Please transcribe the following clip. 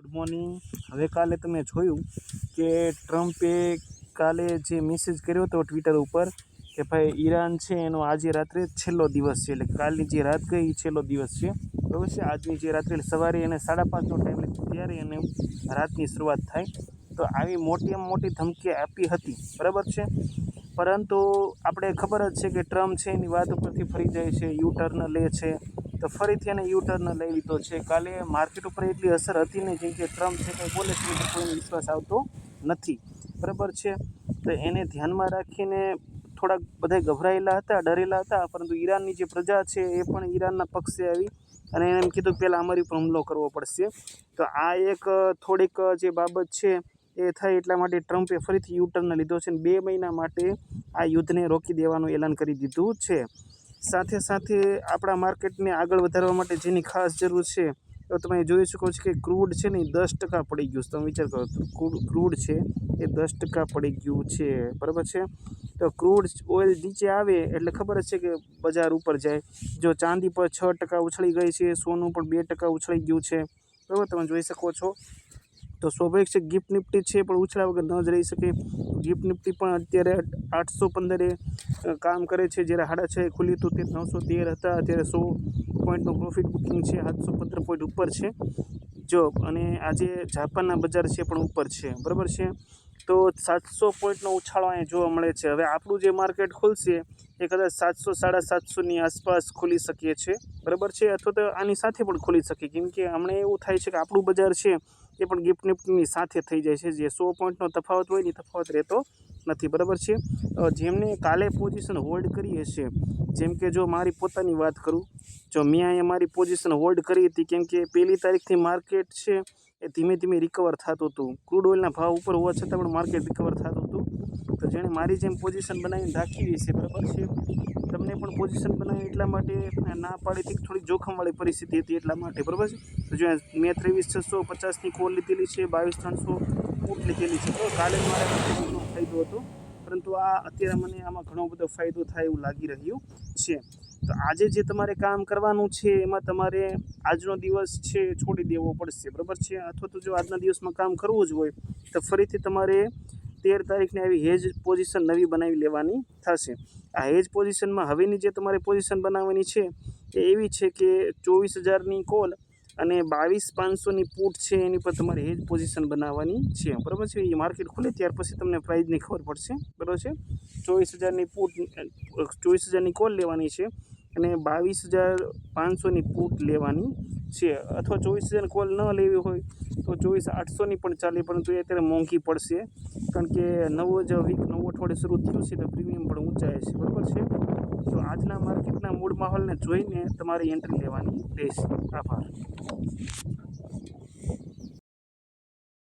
Good morning. હવે કાલે તમે જોયું કે ટ્રમ્પે કાલે જે મેસેજ કર્યો હતો ટ્વિટર ઉપર કે ભાઈ ઈરાન છે એનો આજે રાત્રે છેલ્લો દિવસ છે, એટલે કાલની જે રાત ગઈ એ છેલ્લો દિવસ છે, બરાબર છે। આજની જે રાત્રે સવારે એને 5:30નો ટાઈમ લખ્યો ત્યારે એને રાતની શરૂઆત થાય, તો આવી મોટીમાં મોટી ધમકી આપી હતી, બરાબર છે। પરંતુ આપણે ખબર જ છે કે ટ્રમ્પ છે એની વાત ઉપરથી ફરી જાય છે, યુ ટર્ન લે છે, તો ફરીથી એને યુ ટર્ન લઈ લીધો છે। કાલે માર્કેટ ઉપર એટલી અસર હતી નહીં, કેમ કે ટ્રમ્પ છે કંઈ બોલે છે તો કોઈને વિશ્વાસ આવતો નથી, બરાબર છે। તો એને ધ્યાનમાં રાખીને થોડાક બધા ગભરાયેલા હતા, ડરેલા હતા, પરંતુ ઈરાનની જે પ્રજા છે એ પણ ઈરાનના પક્ષે આવી અને એને એમ કીધું કે પહેલાં અમારી ઉપર હુમલો કરવો પડશે। તો આ એક થોડીક જે બાબત છે એ થઈ, એટલા માટે ટ્રમ્પે ફરીથી યુ ટર્ન લીધો છે અને 2 મહિના માટે આ યુદ્ધને રોકી દેવાનું એલાન કરી દીધું છે। સાથે સાથે આપણા માર્કેટને આગળ વધારવા માટે જેની ખાસ જરૂર છે, તો તમે જોઈ શકો છો કે ક્રૂડ છે ને એ 10% પડી ગયું છે। તમે વિચાર કરો તો ક્રૂડ છે એ 10% પડી ગયું છે, બરાબર છે। તો ક્રૂડ ઓઇલ નીચે આવે એટલે ખબર જ છે કે બજાર ઉપર જાય। જો ચાંદી પર 6% ઉછળી ગઈ છે, સોનું પણ 2% ઉછળી ગયું છે, બરાબર તમે જોઈ શકો છો। તો સ્વાભાવિક છે ગિફ્ટ નિફ્ટી છે પણ ઉછળ્યા વગર ન જ રહી શકે। ગિફ્ટ નિફ્ટી પણ અત્યારે 815 કામ કરે છે, જ્યારે 6:30 ખુલી તો તે 913 હતા, અત્યારે 100 પોઈન્ટનું પ્રોફિટ બુકિંગ છે, 715 પોઈન્ટ ઉપર છે જો, અને આજે જાપાનના બજાર છે પણ ઉપર છે, બરાબર છે। તો 700 પોઈન્ટનો ઉછાળો અહીંયા જોવા મળે છે। હવે આપણું જે માર્કેટ ખુલશે એ કદાચ 700 750ની આસપાસ ખુલી શકીએ છે, બરાબર છે, અથવા તો આની સાથે પણ ખુલી શકે, કેમ કે હમણાં એવું થાય છે કે આપણું બજાર છે એ પણ ગિફ્ટ નિફ્ટીની સાથે થઈ જાય છે, જે 100 પોઈન્ટનો તફાવત હોય ને તફાવત રહેતો નથી, બરાબર છે। જેમને કાલે પોઝિશન હોલ્ડ કરી હશે, જેમ કે જો મારી પોતાની વાત કરું, જો મેં અહીંયા મારી પોઝિશન હોલ્ડ કરી હતી, કેમ કે 1 તારીખથી માર્કેટ છે એ ધીમે ધીમે રિકવર થતું હતું, ક્રૂડ ઓઇલના ભાવ ઉપર હોવા છતાં પણ માર્કેટ રિકવર થતું હતું। તો જેણે મારી જેમ પોઝિશન બનાવીને રાખી છે, બરાબર છે, તમને પણ પોઝિશન બનાવી એટલા માટે ના પાડી હતી, થોડી જોખમવાળી પરિસ્થિતિ હતી એટલા માટે, બરાબર છે। તો જો મેં 23,650ની કોલ લીધેલી છે, 22,300 ફૂટ લીધેલી છે, તો કાલે મારે ઘણો ફાયદો હતો, પરંતુ આ અત્યારે મને આમાં ઘણો બધો ફાયદો થાય એવું લાગી રહ્યું છે। તો આજે જે તમારે કામ કરવાનું છે એમાં તમારે આજનો દિવસ છે છોડી દેવો પડશે, બરાબર છે, અથવા તો જો આજના દિવસમાં કામ કરવું જ હોય તો ફરીથી તમારે 13 તારીખને આવી હેજ પોઝિશન નવી બનાવી લેવાની થશે। આ હેજ પોઝિશનમાં હવેની જે તમારે પોઝિશન બનાવવાની છે એ એવી છે કે 24,000ની કોલ અને 22,500ની પુટ છે, એની પર તમારે હેજ પોઝિશન બનાવવાની છે, બરાબર છે। એ માર્કેટ ખુલે ત્યાર પછી તમને પ્રાઇઝની ખબર પડશે, બરાબર છે। 24,000ની પુટ 24,000ની કોલ લેવાની છે અને 22,500ની પુટ લેવાની છે, અથવા 24,000 કોલ ન લેવી હોય તો 24,800ની પણ ચાલે, પરંતુ એ અત્યારે મોંઘી પડશે, કારણ કે નવું અઠવાડિયું શરૂ થયું છે તો પ્રીમિયમ પણ ઊંચાય છે, બરાબર છે। તો આજના માર્કેટના મૂળ માહોલને જોઈને તમારે એન્ટ્રી લેવાની રહેશે। આભાર।